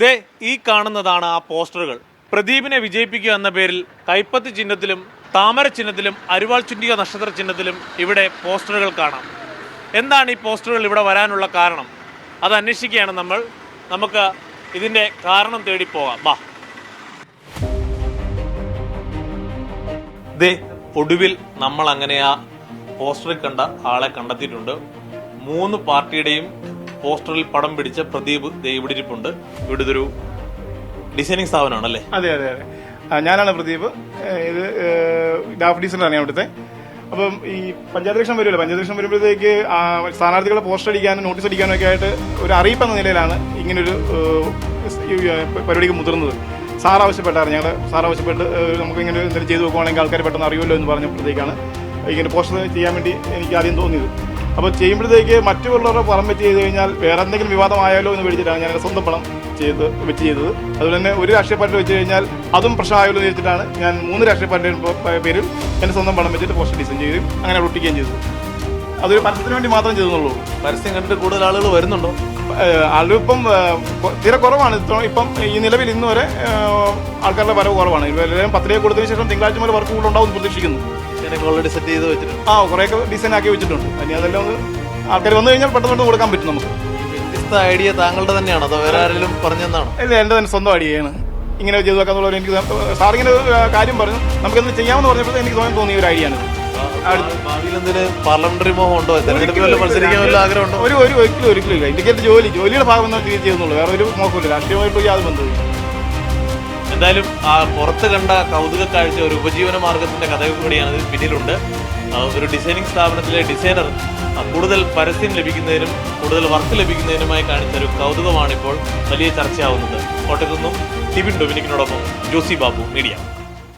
ദേ ഈ കാണുന്നതാണ് ആ പോസ്റ്ററുകൾ. പ്രദീപിനെ വിജയിപ്പിക്കുക എന്ന പേരിൽ കൈപ്പത്തി ചിഹ്നത്തിലും താമര ചിഹ്നത്തിലും അരിവാൾ ചുറ്റിക നക്ഷത്ര ചിഹ്നത്തിലും ഇവിടെ പോസ്റ്ററുകൾ കാണാം. എന്താണ് ഈ പോസ്റ്ററുകൾ ഇവിടെ വരാനുള്ള കാരണം? അത് അന്വേഷിക്കുകയാണ് നമ്മൾ. നമുക്ക് ഇതിൻ്റെ കാരണം തേടി പോകാം. വാ. ദേ ഒടുവിൽ നമ്മൾ അങ്ങനെ ആ പോസ്റ്ററിൽ കണ്ട ആളെ കണ്ടെത്തിയിട്ടുണ്ട്. 3 പാർട്ടിയുടെയും പോസ്റ്ററിൽ പടം പിടിച്ച പ്രദീപ് ദേ ഇവിടെ ഇരിപ്പുണ്ട്. ഇവിടെ ഇതൊരു ഡിസൈനിങ് സ്ഥാപനമാണല്ലേ? അതെ അതെ അതെ, ഞാനാണ് പ്രദീപ്. ഇത് ഗ്രാഫിക് ഡിസൈനറാണ് ഞാൻ ഇവിടുത്തെ. അപ്പം ഈ പഞ്ചായത്ത് ഇലക്ഷൻ വരുമല്ലോ, പഞ്ചായത്ത് ഇലക്ഷൻ വരുമ്പോഴത്തേക്ക് സ്ഥാനാർത്ഥികളെ പോസ്റ്റർ അടിക്കാനും നോട്ടീസ് അടിക്കാനും ഒക്കെ ആയിട്ട് ഒരു അറിയിപ്പ് എന്ന നിലയിലാണ് ഇങ്ങനൊരു പരിപാടിക്ക് മുതിർന്നത്. സാർ ആവശ്യപ്പെട്ട് നമുക്ക് ഇങ്ങനെ എന്തെങ്കിലും ചെയ്തു നോക്കുവാണെങ്കിൽ ആൾക്കാർ പെട്ടെന്ന് അറിയുമല്ലോ എന്ന് പറഞ്ഞപ്പോഴത്തേക്കാണ് ഇങ്ങനെ പോസ്റ്റർ ചെയ്യാൻ വേണ്ടി എനിക്ക് ആദ്യം തോന്നിയത്. അപ്പോൾ ചെയ്യുമ്പോഴത്തേക്ക് മറ്റുള്ളവരുടെ പണം വെച്ച് ചെയ്ത് കഴിഞ്ഞാൽ വേറെ എന്തെങ്കിലും വിവാദമായാലോ എന്ന് പേടിച്ചിട്ടാണ് ഞാൻ സ്വന്തം പണം വെച്ച് ചെയ്തത്. അതുപോലെ തന്നെ ഒരു രാഷ്ട്രീയ പാർട്ടി വെച്ച് കഴിഞ്ഞാൽ അതും പ്രശ്നമായല്ലോ എന്ന് വെച്ചിട്ടാണ് ഞാൻ 3 രാഷ്ട്രീയ പാർട്ടിയുടെ പേരിൽ എൻ്റെ സ്വന്തം പണം വെച്ചിട്ട് പോസ്റ്റർ ഡിസൈൻ ചെയ്യും അങ്ങനെ ഒട്ടിക്കുകയും ചെയ്തത്. അതൊരു പരസ്യത്തിന് വേണ്ടി മാത്രം ചെയ്തെന്നുള്ളൂ. പരസ്യം കണ്ടിട്ട് കൂടുതൽ ആളുകൾ വരുന്നുണ്ടോ? ആളിപ്പം തീരെ കുറവാണ്. ഇപ്പം ഈ നിലവിൽ ഇന്ന് വരെ ആൾക്കാരുടെ വരവ് കുറവാണ്. എല്ലാവരും 10 രൂപ കൊടുത്തതിന് ശേഷം തിങ്കളാഴ്ച മുതൽ വർക്ക് കൂടുതൽ ഉണ്ടാവും പ്രതീക്ഷിക്കുന്നു. ഓൾറെഡി സെറ്റ് ചെയ്ത് വെച്ചിട്ടുണ്ട്. കുറേയൊക്കെ ഡിസൈൻ ആക്കി വെച്ചിട്ടുണ്ട്. ഇനി അതെല്ലാം ഒന്ന് ആൾക്കാർ വന്നു കഴിഞ്ഞാൽ പെട്ടെന്ന് കൊടുക്കാൻ പറ്റും നമുക്ക്. വ്യത്യസ്ത ഐഡിയ താങ്കളുടെ തന്നെയാണോ അതോ വേറെ ആരെങ്കിലും പറഞ്ഞെന്നാണോ? ഇല്ല, എൻ്റെ തന്നെ സ്വന്തം ഐഡിയയാണ്. ഇങ്ങനെ ചെയ്തു വെക്കാന്നുള്ളത് എനിക്ക് സാറിങ്ങനെ കാര്യം പറഞ്ഞു നമുക്കെന്ത് ചെയ്യാമെന്ന് പറഞ്ഞപ്പോൾ എനിക്ക് തോന്നിയ ഒരു ഐഡിയ ആണ്. ഭാവിയിൽ എന്തെങ്കിലും പാർലമെന്ററി മോഹം ഉണ്ടോ? തെരഞ്ഞെടുപ്പിൽ മത്സരിക്കാൻ വല്ല ആഗ്രഹമുണ്ടോ? ഒരിക്കലും ഇല്ല. ഇന്ത്യക്കകത്ത് ജോലിയുടെ ഭാഗം ചെയ്യുന്നുള്ളൂ. വേറെ ഒരു മോഹമില്ല. രാഷ്ട്രീയമായിട്ട് യാതൊരു ബന്ധമില്ല. എന്തായാലും ആ പുറത്ത് കണ്ട കൗതുക കാഴ്ച ഒരു ഉപജീവന മാർഗത്തിന്റെ കഥ കൂടിയാണ് ഇത് പിന്നിലുണ്ട്. ഒരു ഡിസൈനിങ് സ്ഥാപനത്തിലെ ഡിസൈനർ കൂടുതൽ പരസ്യം ലഭിക്കുന്നതിനും കൂടുതൽ വർക്ക് ലഭിക്കുന്നതിനുമായി കാണിച്ച ഒരു കൗതുകമാണ് ഇപ്പോൾ വലിയ ചർച്ചയാവുന്നത്. കോട്ടയത്തു നിന്നും ടിബിൻ ഡൊമിനിക്കിനോടൊപ്പം ജോസി ബാബു, മീഡിയ.